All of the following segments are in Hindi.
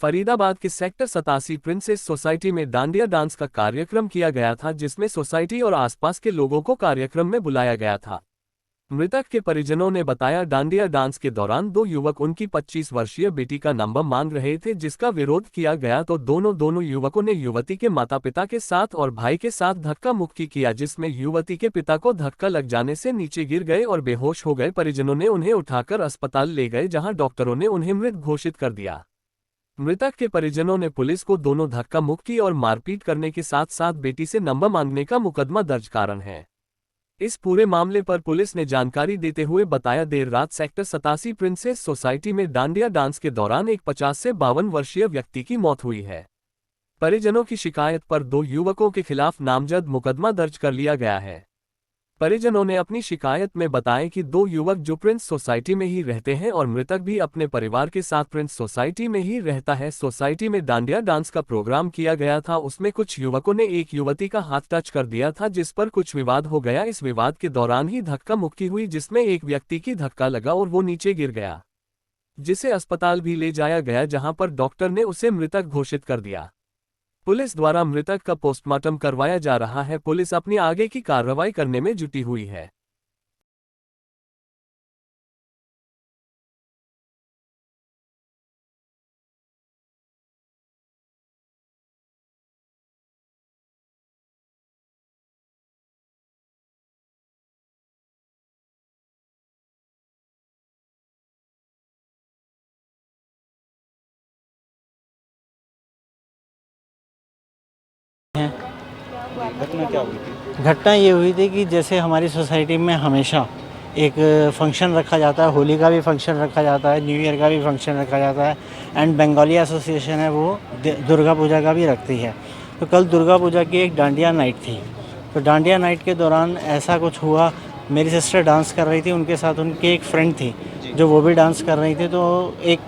फरीदाबाद के सेक्टर 87 प्रिंसेस सोसाइटी में डांडिया डांस का कार्यक्रम किया गया था, जिसमें सोसाइटी और आसपास के लोगों को कार्यक्रम में बुलाया गया था। मृतक के परिजनों ने बताया, डांडिया डांस के दौरान दो युवक उनकी 25 वर्षीय बेटी का नंबर मांग रहे थे, जिसका विरोध किया गया तो दोनों युवकों ने युवती के माता पिता के साथ और भाई के साथ धक्का मुक्की किया, जिसमें युवती के पिता को धक्का लग जाने से नीचे गिर गए और बेहोश हो गए। परिजनों ने उन्हें उठाकर अस्पताल ले गए, जहां डॉक्टरों ने उन्हें मृत घोषित कर दिया। मृतक के परिजनों ने पुलिस को दोनों धक्का मुक्की और मारपीट करने के साथ साथ बेटी से नंबर मांगने का मुकदमा दर्ज कारण है। इस पूरे मामले पर पुलिस ने जानकारी देते हुए बताया, देर रात सेक्टर 87 प्रिंसेस सोसाइटी में डांडिया डांस के दौरान एक 50 से 52 वर्षीय व्यक्ति की मौत हुई है। परिजनों की शिकायत पर दो युवकों के खिलाफ नामजद मुकदमा दर्ज कर लिया गया है। परिजनों ने अपनी शिकायत में बताया कि दो युवक जो प्रिंस सोसाइटी में ही रहते हैं और मृतक भी अपने परिवार के साथ प्रिंस सोसाइटी में ही रहता है। सोसाइटी में डांडिया डांस का प्रोग्राम किया गया था, उसमें कुछ युवकों ने एक युवती का हाथ टच कर दिया था, जिस पर कुछ विवाद हो गया। इस विवाद के दौरान ही धक्का मुक्की हुई, जिसमें एक व्यक्ति की धक्का लगा और वो नीचे गिर गया, जिसे अस्पताल भी ले जाया गया, जहां पर डॉक्टर ने उसे मृतक घोषित कर दिया। पुलिस द्वारा मृतक का पोस्टमार्टम करवाया जा रहा है। पुलिस अपनी आगे की कार्रवाई करने में जुटी हुई है। घटना क्या हुई थी? घटना ये हुई थी कि जैसे हमारी सोसाइटी में हमेशा एक फंक्शन रखा जाता है, होली का भी फंक्शन रखा जाता है, न्यू ईयर का भी फंक्शन रखा जाता है एंड बंगाली एसोसिएशन है वो दुर्गा पूजा का भी रखती है। तो कल दुर्गा पूजा की एक डांडिया नाइट थी। तो डांडिया नाइट के दौरान ऐसा कुछ हुआ, मेरी सिस्टर डांस कर रही थी, उनके साथ उनकी एक फ्रेंड थी जो वो भी डांस कर रही थी। तो एक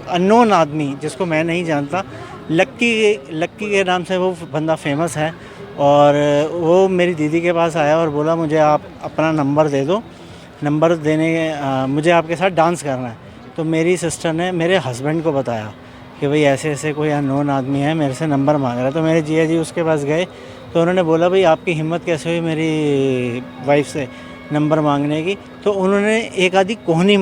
अननोन आदमी जिसको मैं नहीं जानता, लक्की के नाम से वो बंदा फेमस है, और वो मेरी दीदी के पास आया और बोला मुझे आप अपना नंबर दे दो, नंबर मुझे आपके साथ डांस करना है। तो मेरी सिस्टर ने मेरे हस्बैंड को बताया कि भाई ऐसे ऐसे कोई अननोन आदमी है, मेरे से नंबर मांग रहा है। तो मेरे जिया जी उसके पास गए तो उन्होंने बोला भाई आपकी हिम्मत कैसे हुई मेरी वाइफ से नंबर मांगने की। तो उन्होंने एक आधी कोहनी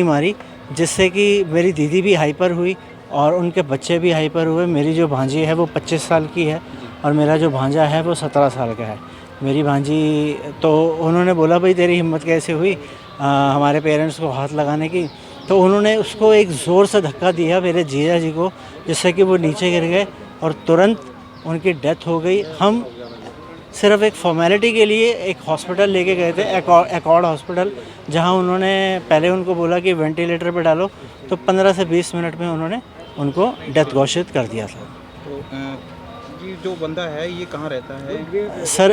मारी जिससे कि मेरी दीदी भी हाइपर हुई और उनके बच्चे भी हाइपर हुए। मेरी जो भांजी है वो 25 साल की है और मेरा जो भांजा है वो 17 साल का है। मेरी भांजी, तो उन्होंने बोला भाई तेरी हिम्मत कैसे हुई हमारे पेरेंट्स को हाथ लगाने की। तो उन्होंने उसको एक ज़ोर से धक्का दिया मेरे जीजा जी को, जिससे कि वो नीचे गिर गए और तुरंत उनकी डेथ हो गई। हम सिर्फ एक फॉर्मेलिटी के लिए एक हॉस्पिटल लेके गए थे, एकॉर्ड हॉस्पिटल, जहां उन्होंने पहले उनको बोला कि वेंटिलेटर पे डालो, तो 15 से 20 मिनट में उन्होंने उनको डेथ घोषित कर दिया था। तो ये जो बंदा है ये कहाँ रहता है? सर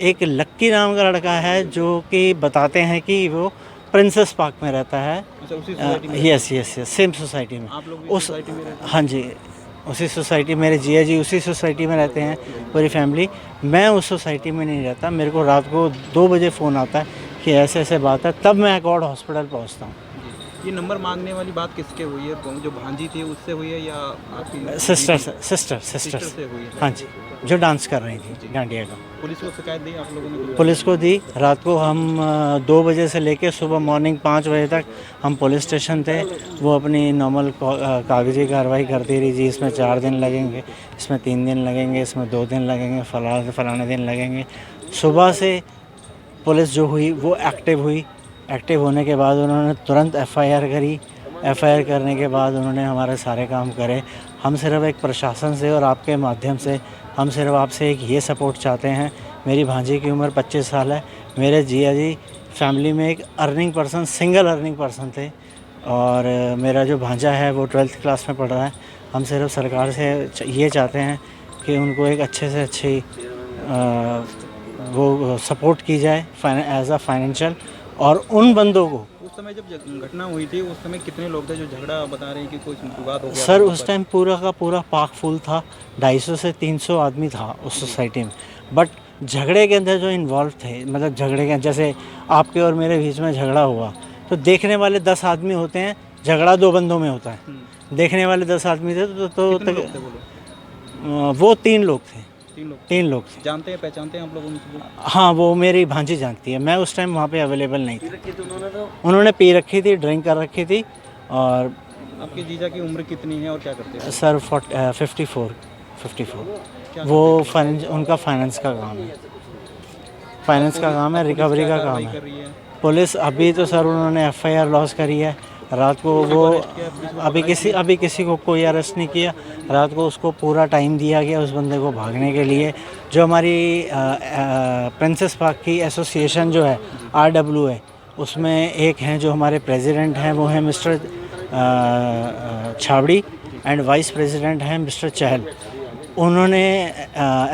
एक लक्की नाम का लड़का है जो कि बताते हैं कि वो प्रिंसेस पार्क में रहता है। अच्छा, उसी सोसाइटी में? यस सेम सोसाइटी में। आप लोग भी उस सोसाइटी में रहते हैं? हाँ जी, उसी सोसाइटी, मेरे जिया जी उसी सोसाइटी में रहते हैं, पूरी फैमिली। मैं उस सोसाइटी में नहीं रहता। मेरे को रात को 2 बजे फ़ोन आता है कि ऐसे ऐसे बात है, तब मैं एकॉर्ड हॉस्पिटल पहुंचता हूँ। ये नंबर मांगने वाली बात किसके हुई है? जो भांजी थी उससे हुई है या आपकी सिस्टर से हुई है? हाँ जी, जो डांस कर रही थी डांडिया का। पुलिस को शिकायत दी आप लोगों ने? पुलिस को दी। रात को हम 2 बजे से लेकर सुबह मॉर्निंग 5 बजे तक हम पुलिस स्टेशन थे। वो अपनी नॉर्मल कागजी कार्रवाई करती रही जी, इसमें 4 दिन लगेंगे, इसमें 3 दिन लगेंगे, इसमें 2 दिन लगेंगे, फलाने दिन लगेंगे। सुबह से पुलिस जो हुई वो एक्टिव होने के बाद उन्होंने तुरंत एफआईआर करी। एफआईआर करने के बाद उन्होंने हमारे सारे काम करे। हम सिर्फ एक प्रशासन से और आपके माध्यम से हम सिर्फ आपसे एक ये सपोर्ट चाहते हैं। मेरी भांजी की उम्र 25 साल है। मेरे जिया जी फैमिली में एक सिंगल अर्निंग पर्सन थे और मेरा जो भांजा है वो 12th क्लास में पढ़ रहा है। हम सिर्फ सरकार से ये चाहते हैं कि उनको एक अच्छे से अच्छी वो सपोर्ट की जाए एज अ फाइनेंशियल। और उन बंदों को उस समय जब घटना हुई थी उस समय कितने लोग थे? जो झगड़ा बता रहे हैं कि कोई विवाद हो गया सर, था उस टाइम पूरा का पूरा पार्क फुल था। 250 से 300 आदमी था उस सोसाइटी में। बट झगड़े के अंदर जो इन्वॉल्व थे, मतलब झगड़े के जैसे आपके और मेरे बीच में झगड़ा हुआ तो देखने वाले 10 आदमी होते हैं, झगड़ा 2 बंदों में होता है। देखने वाले 10 आदमी थे कितने लोग थे वो लोग? वो 3 लोग थे। 3 लोग 3 लोग थे। जानते हैं, पहचानते हैं आप लोग उनको? हाँ, वो मेरी भांजी जानती है। मैं उस टाइम वहाँ पे अवेलेबल नहीं था। उन्होंने पी रखी थी, ड्रिंक कर रखी थी। और आपके जीजा की उम्र कितनी है और क्या करते हैं? सर 54 वो उनका फाइनेंस का काम है। फाइनेंस का काम है, पुलिस रिकवरी क्या का काम कार्रवाई है। कर रही है? पुलिस अभी तो सर उन्होंने FIR लॉस करी है। रात को वो अभी किसी को कोई अरेस्ट नहीं किया। रात को उसको पूरा टाइम दिया गया उस बंदे को भागने के लिए। जो हमारी प्रिंसेस पार्क की एसोसिएशन जो है RW है, उसमें एक हैं जो हमारे प्रेसिडेंट हैं, वो हैं मिस्टर छावड़ी, एंड वाइस प्रेसिडेंट हैं मिस्टर चहल। उन्होंने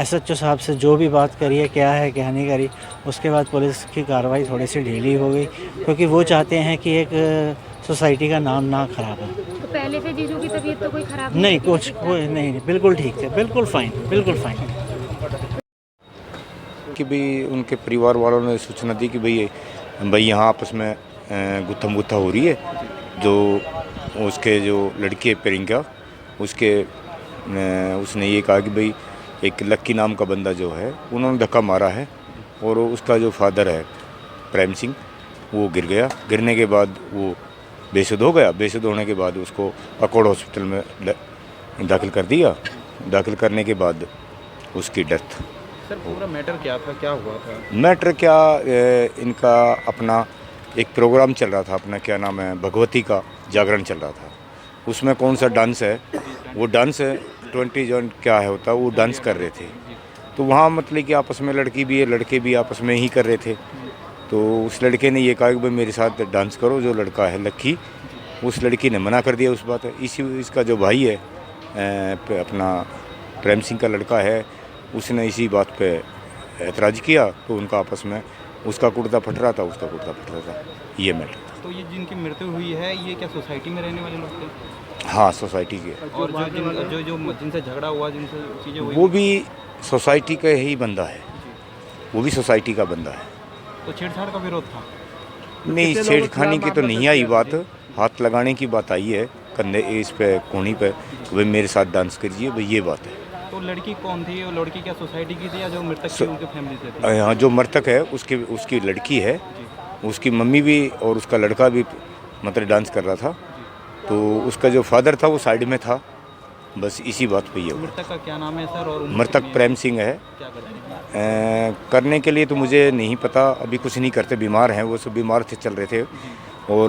SHO साहब से जो भी बात करी है, क्या है क्या नहीं करी, उसके बाद पुलिस की कार्रवाई थोड़ी सी ढीली हो गई, क्योंकि वो चाहते हैं कि एक सोसाइटी का नाम ना खराब हो। तो पहले से जीजू की तबीयत तो कोई खराब नहीं, थी? कुछ कोई नहीं, बिल्कुल ठीक थे, बिल्कुल फाइन, बिल्कुल फाइन। कि भाई उनके परिवार वालों ने सूचना दी कि भाई यहाँ आपस में गुत्थम गुत्था हो रही है। जो उसके जो लड़की है प्रियंका, उसने ये कहा कि भाई एक लक्की नाम का बंदा जो है उन्होंने धक्का मारा है, और उसका जो फादर है प्रेम सिंह, वो गिर गया। गिरने के बाद वो बेसुध हो गया। बेसुध होने के बाद उसको अकोड़ हॉस्पिटल में दाखिल कर दिया। दाखिल करने के बाद उसकी डेथ। सर पूरा मैटर क्या था, क्या हुआ था? मैटर क्या, इनका अपना एक प्रोग्राम चल रहा था, अपना क्या नाम है, भगवती का जागरण चल रहा था। उसमें कौन सा डांस है, वो डांस 20 जन क्या है होता, वो डांस कर रहे थे। तो वहाँ मतलब कि आपस में लड़की भी है, लड़के भी आपस में ही कर रहे थे। तो उस लड़के ने ये कहा कि भाई मेरे साथ डांस करो, जो लड़का है लक्की, उस लड़की ने मना कर दिया उस बात है। इसका जो भाई है अपना प्रेम सिंह का लड़का है, उसने इसी बात पे ऐतराज़ किया। तो उनका आपस में, उसका कुर्ता फट रहा था, उसका कुर्ता फट रहा था, ये मैटर था। तो ये जिनकी मृत्यु हुई है, ये क्या सोसाइटी में रहने वाले लोग थे? हाँ, सोसाइटी के। और जिनसे झगड़ा हुआ, जिनसे चीज़ें हुई, वो भी सोसाइटी का ही बंदा है, वो भी सोसाइटी का बंदा है। तो छेड़छाड़ का विरोध था? नहीं, छेड़खानी की तो नहीं आई बात, हाथ लगाने की बात आई है कंधे इस पे, कोहनी पे, भाई मेरे साथ डांस करिए, भाई ये बात है। तो लड़की कौन थी? और लड़की क्या सोसाइटी की थी या जो मृतक थी उनके फैमिली से थी? हाँ, जो मृतक है उसकी लड़की है, उसकी मम्मी भी और उसका लड़का भी मतलब डांस कर रहा था। तो उसका जो फादर था वो साइड में था, बस इसी बात पे ये। मृतक का क्या नाम है सर? और उम्र मृतक कितनी है? प्रेम सिंह है। क्या करते हैं? करने के लिए तो मुझे नहीं पता, अभी कुछ नहीं करते, बीमार हैं वो, सब बीमार थे, चल रहे थे। और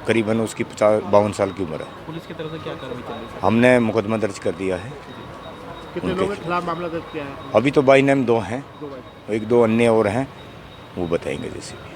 करीबन उसकी 52 साल की उम्र है। पुलिस की तरफ से क्या कार्रवाई चल रही है? हमने मुकदमा दर्ज कर दिया है। कितने लोगों के खिलाफ मामला दर्ज किया है? अभी तो बाई नेम 2 हैं, 1-2 अन्य और हैं, वो बताएंगे जैसे भी।